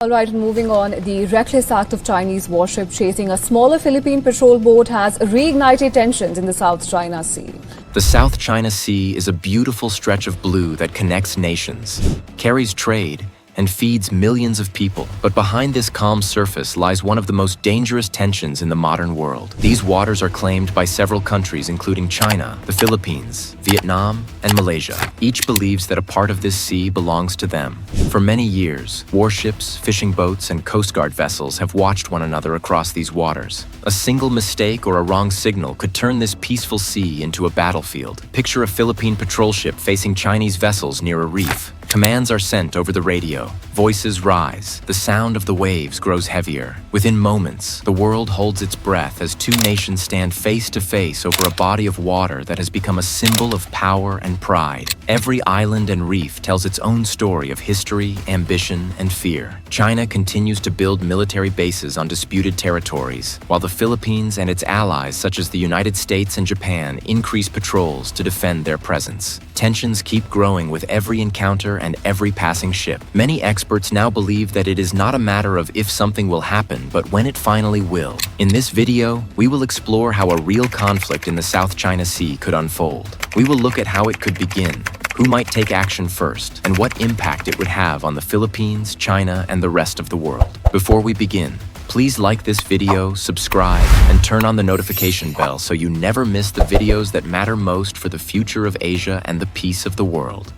All right, and moving on, the reckless act of Chinese warship chasing a smaller Philippine patrol boat has reignited tensions in the South China Sea. The South China Sea is a beautiful stretch of blue that connects nations, carries trade, and feeds millions of people. But behind this calm surface lies one of the most dangerous tensions in the modern world. These waters are claimed by several countries, including China, the Philippines, Vietnam, and Malaysia. Each believes that a part of this sea belongs to them. For many years, warships, fishing boats, and Coast Guard vessels have watched one another across these waters. A single mistake or a wrong signal could turn this peaceful sea into a battlefield. Picture a Philippine patrol ship facing Chinese vessels near a reef. Commands are sent over the radio. Voices rise. The sound of the waves grows heavier. Within moments, the world holds its breath as two nations stand face to face over a body of water that has become a symbol of power and pride. Every island and reef tells its own story of history, ambition, and fear. China continues to build military bases on disputed territories, while the Philippines and its allies, such as the United States and Japan, increase patrols to defend their presence. Tensions keep growing with every encounter and every passing ship. Many experts now believe that it is not a matter of if something will happen, but when it finally will. In this video, we will explore how a real conflict in the South China Sea could unfold. We will look at how it could begin, who might take action first, and what impact it would have on the Philippines, China, and the rest of the world. Before we begin, please like this video, subscribe, and turn on the notification bell so you never miss the videos that matter most for the future of Asia and the peace of the world.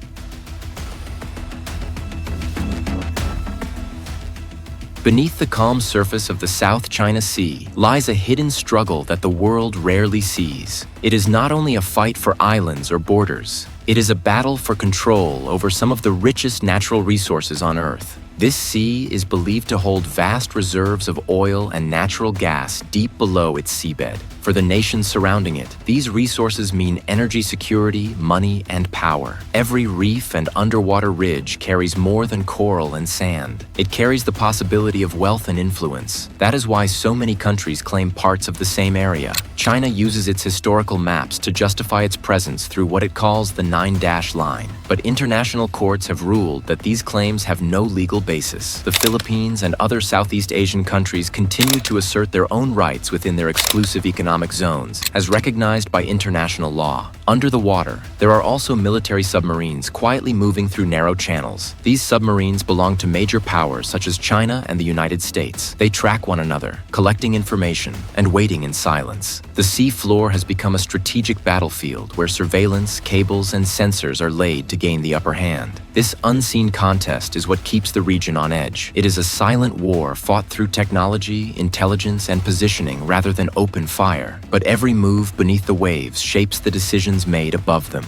Beneath the calm surface of the South China Sea lies a hidden struggle that the world rarely sees. It is not only a fight for islands or borders, it is a battle for control over some of the richest natural resources on Earth. This sea is believed to hold vast reserves of oil and natural gas deep below its seabed. For the nations surrounding it, these resources mean energy security, money, and power. Every reef and underwater ridge carries more than coral and sand. It carries the possibility of wealth and influence. That is why so many countries claim parts of the same area. China uses its historical maps to justify its presence through what it calls the 9-dash line. But international courts have ruled that these claims have no legal basis. The Philippines and other Southeast Asian countries continue to assert their own rights within their exclusive economic zones, as recognized by international law. Under the water, there are also military submarines quietly moving through narrow channels. These submarines belong to major powers such as China and the United States. They track one another, collecting information and waiting in silence. The sea floor has become a strategic battlefield where surveillance, cables, and sensors are laid to gain the upper hand. This unseen contest is what keeps the region on edge. It is a silent war fought through technology, intelligence, and positioning rather than open fire. But every move beneath the waves shapes the decisions made above them.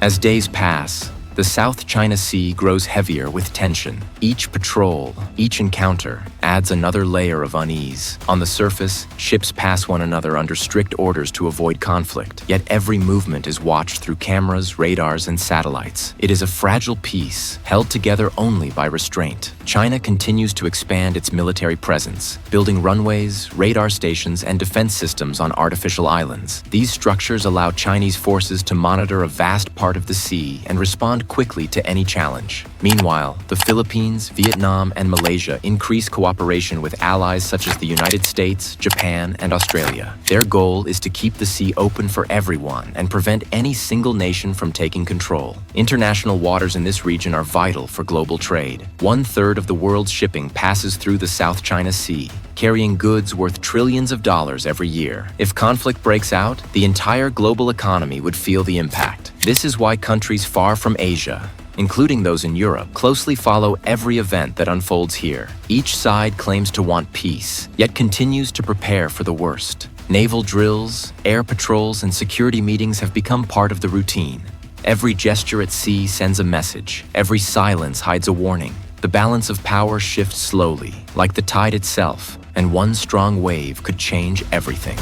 As days pass, the South China Sea grows heavier with tension. Each patrol, each encounter, adds another layer of unease. On the surface, ships pass one another under strict orders to avoid conflict, yet every movement is watched through cameras, radars, and satellites. It is a fragile peace, held together only by restraint. China continues to expand its military presence, building runways, radar stations, and defense systems on artificial islands. These structures allow Chinese forces to monitor a vast part of the sea and respond quickly to any challenge. Meanwhile, the Philippines, Vietnam, and Malaysia increase cooperation with allies such as the United States, Japan, and Australia. Their goal is to keep the sea open for everyone and prevent any single nation from taking control. International waters in this region are vital for global trade. 1/3 of the world's shipping passes through the South China Sea, carrying goods worth trillions of dollars every year. If conflict breaks out, the entire global economy would feel the impact. This is why countries far from Asia, including those in Europe, closely follow every event that unfolds here. Each side claims to want peace, yet continues to prepare for the worst. Naval drills, air patrols, and security meetings have become part of the routine. Every gesture at sea sends a message. Every silence hides a warning. The balance of power shifts slowly, like the tide itself, and one strong wave could change everything.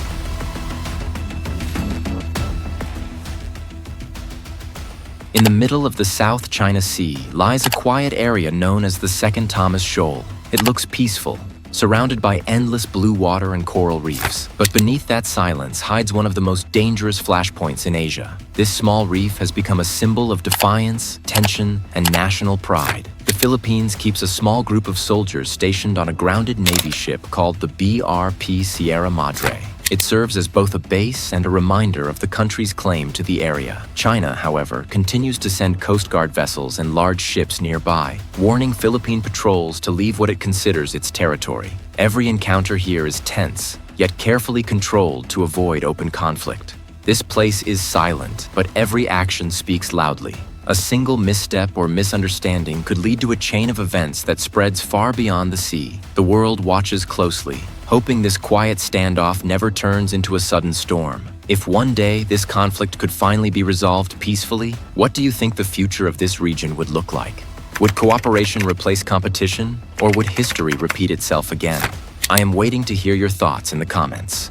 In the middle of the South China Sea lies a quiet area known as the Second Thomas Shoal. It looks peaceful, surrounded by endless blue water and coral reefs. But beneath that silence hides one of the most dangerous flashpoints in Asia. This small reef has become a symbol of defiance, tension, and national pride. The Philippines keeps a small group of soldiers stationed on a grounded Navy ship called the BRP Sierra Madre. It serves as both a base and a reminder of the country's claim to the area. China, however, continues to send Coast Guard vessels and large ships nearby, warning Philippine patrols to leave what it considers its territory. Every encounter here is tense, yet carefully controlled to avoid open conflict. This place is silent, but every action speaks loudly. A single misstep or misunderstanding could lead to a chain of events that spreads far beyond the sea. The world watches closely, hoping this quiet standoff never turns into a sudden storm. If one day this conflict could finally be resolved peacefully, what do you think the future of this region would look like? Would cooperation replace competition, or would history repeat itself again? I am waiting to hear your thoughts in the comments.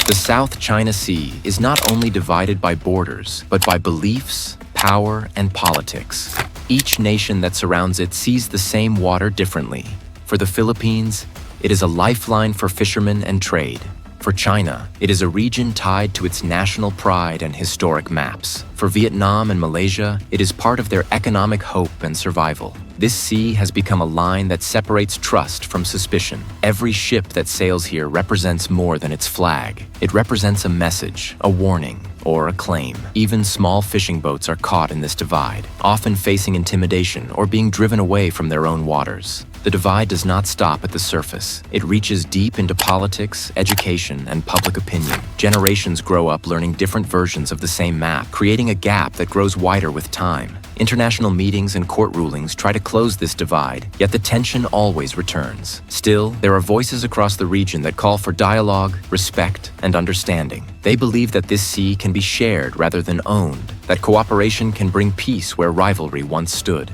The South China Sea is not only divided by borders, but by beliefs, power, and politics. Each nation that surrounds it sees the same water differently. For the Philippines, it is a lifeline for fishermen and trade. For China, it is a region tied to its national pride and historic maps. For Vietnam and Malaysia, it is part of their economic hope and survival. This sea has become a line that separates trust from suspicion. Every ship that sails here represents more than its flag. It represents a message, a warning, or a claim. Even small fishing boats are caught in this divide, often facing intimidation or being driven away from their own waters. The divide does not stop at the surface. It reaches deep into politics, education, and public opinion. Generations grow up learning different versions of the same map, creating a gap that grows wider with time. International meetings and court rulings try to close this divide, yet the tension always returns. Still, there are voices across the region that call for dialogue, respect, and understanding. They believe that this sea can be shared rather than owned, that cooperation can bring peace where rivalry once stood.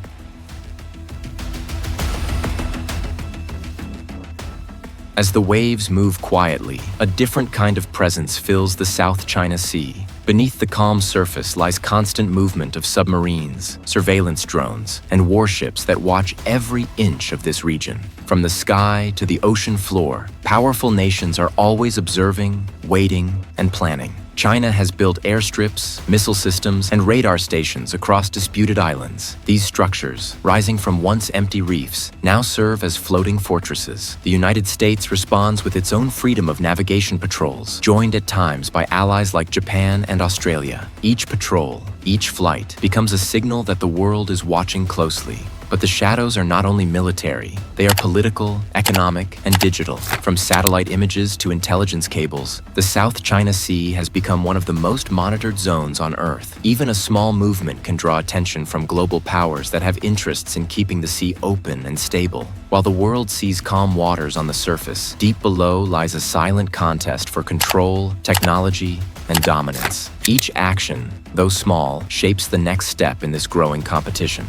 As the waves move quietly, a different kind of presence fills the South China Sea. Beneath the calm surface lies constant movement of submarines, surveillance drones, and warships that watch every inch of this region. From the sky to the ocean floor, powerful nations are always observing, waiting, and planning. China has built airstrips, missile systems, and radar stations across disputed islands. These structures, rising from once empty reefs, now serve as floating fortresses. The United States responds with its own freedom of navigation patrols, joined at times by allies like Japan and Australia. Each patrol, each flight, becomes a signal that the world is watching closely. But the shadows are not only military, they are political, economic, and digital. From satellite images to intelligence cables, the South China Sea has become one of the most monitored zones on Earth. Even a small movement can draw attention from global powers that have interests in keeping the sea open and stable. While the world sees calm waters on the surface, deep below lies a silent contest for control, technology, and dominance. Each action, though small, shapes the next step in this growing competition.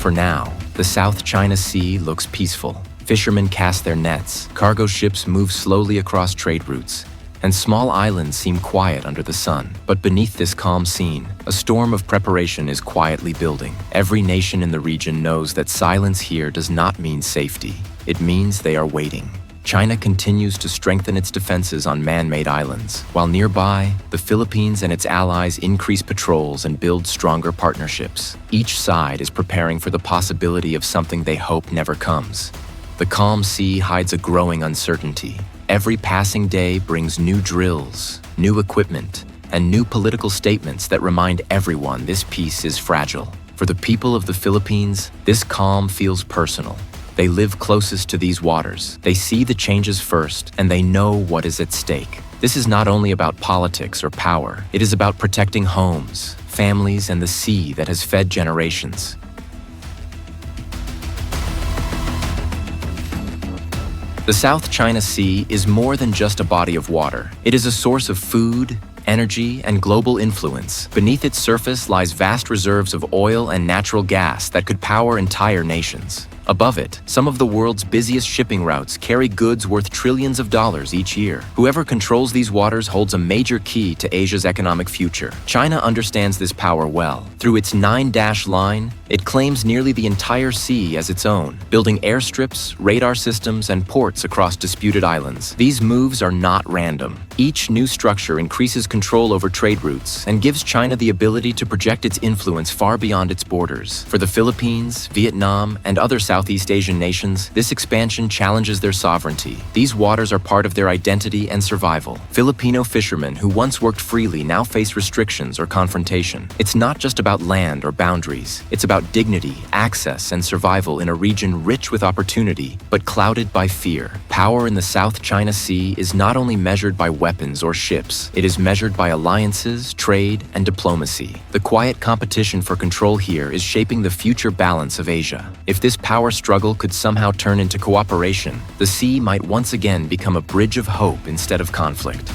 For now, the South China Sea looks peaceful. Fishermen cast their nets, cargo ships move slowly across trade routes, and small islands seem quiet under the sun. But beneath this calm scene, a storm of preparation is quietly building. Every nation in the region knows that silence here does not mean safety. It means they are waiting. China continues to strengthen its defenses on man-made islands, while nearby, the Philippines and its allies increase patrols and build stronger partnerships. Each side is preparing for the possibility of something they hope never comes. The calm sea hides a growing uncertainty. Every passing day brings new drills, new equipment, and new political statements that remind everyone this peace is fragile. For the people of the Philippines, this calm feels personal. They live closest to these waters. They see the changes first, and they know what is at stake. This is not only about politics or power. It is about protecting homes, families, and the sea that has fed generations. The South China Sea is more than just a body of water. It is a source of food, energy, and global influence. Beneath its surface lies vast reserves of oil and natural gas that could power entire nations. Above it, some of the world's busiest shipping routes carry goods worth trillions of dollars each year. Whoever controls these waters holds a major key to Asia's economic future. China understands this power well. Through its 9-dash line, it claims nearly the entire sea as its own, building airstrips, radar systems, and ports across disputed islands. These moves are not random. Each new structure increases control over trade routes and gives China the ability to project its influence far beyond its borders. For the Philippines, Vietnam, and other Southeast Asian nations, this expansion challenges their sovereignty. These waters are part of their identity and survival. Filipino fishermen who once worked freely now face restrictions or confrontation. It's not just about land or boundaries. It's about dignity, access, and survival in a region rich with opportunity, but clouded by fear. Power in the South China Sea is not only measured by weapons or ships, it is measured by alliances, trade, and diplomacy. The quiet competition for control here is shaping the future balance of Asia. If this power struggle could somehow turn into cooperation, the sea might once again become a bridge of hope instead of conflict.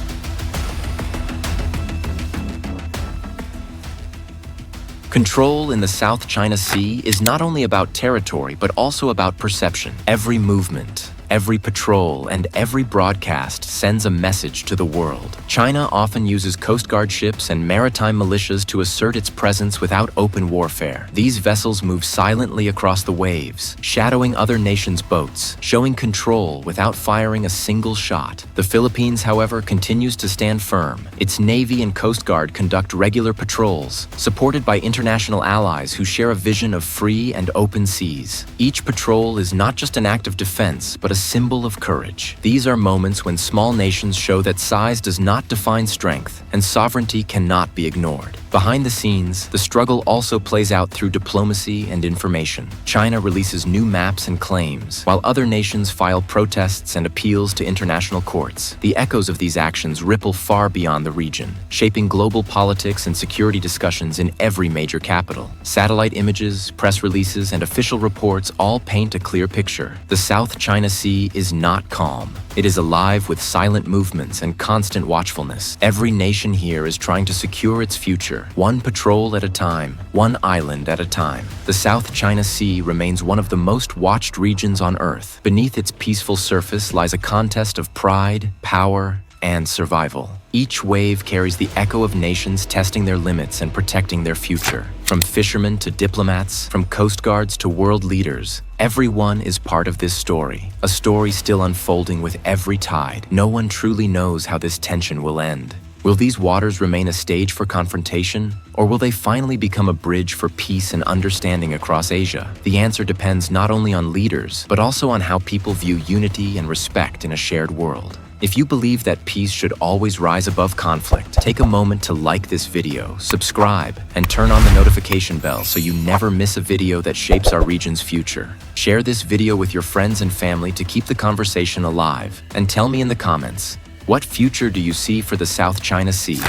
Control in the South China Sea is not only about territory, but also about perception. Every movement, every patrol, and every broadcast sends a message to the world. China often uses Coast Guard ships and maritime militias to assert its presence without open warfare. These vessels move silently across the waves, shadowing other nations' boats, showing control without firing a single shot. The Philippines, however, continues to stand firm. Its Navy and Coast Guard conduct regular patrols, supported by international allies who share a vision of free and open seas. Each patrol is not just an act of defense, but a symbol of courage. These are moments when small nations show that size does not define strength, and sovereignty cannot be ignored. Behind the scenes, the struggle also plays out through diplomacy and information. China releases new maps and claims, while other nations file protests and appeals to international courts. The echoes of these actions ripple far beyond the region, shaping global politics and security discussions in every major capital. Satellite images, press releases, and official reports all paint a clear picture. The South China Sea is not calm. It is alive with silent movements and constant watchfulness. Every nation here is trying to secure its future, one patrol at a time, one island at a time. The South China Sea remains one of the most watched regions on Earth. Beneath its peaceful surface lies a contest of pride, power, and survival. Each wave carries the echo of nations testing their limits and protecting their future. From fishermen to diplomats, from coast guards to world leaders, everyone is part of this story. A story still unfolding with every tide. No one truly knows how this tension will end. Will these waters remain a stage for confrontation, or will they finally become a bridge for peace and understanding across Asia? The answer depends not only on leaders, but also on how people view unity and respect in a shared world. If you believe that peace should always rise above conflict, take a moment to like this video, subscribe, and turn on the notification bell so you never miss a video that shapes our region's future. Share this video with your friends and family to keep the conversation alive, and tell me in the comments, what future do you see for the South China Sea?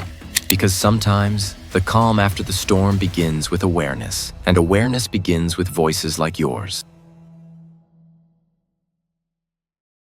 Because sometimes, the calm after the storm begins with awareness, and awareness begins with voices like yours.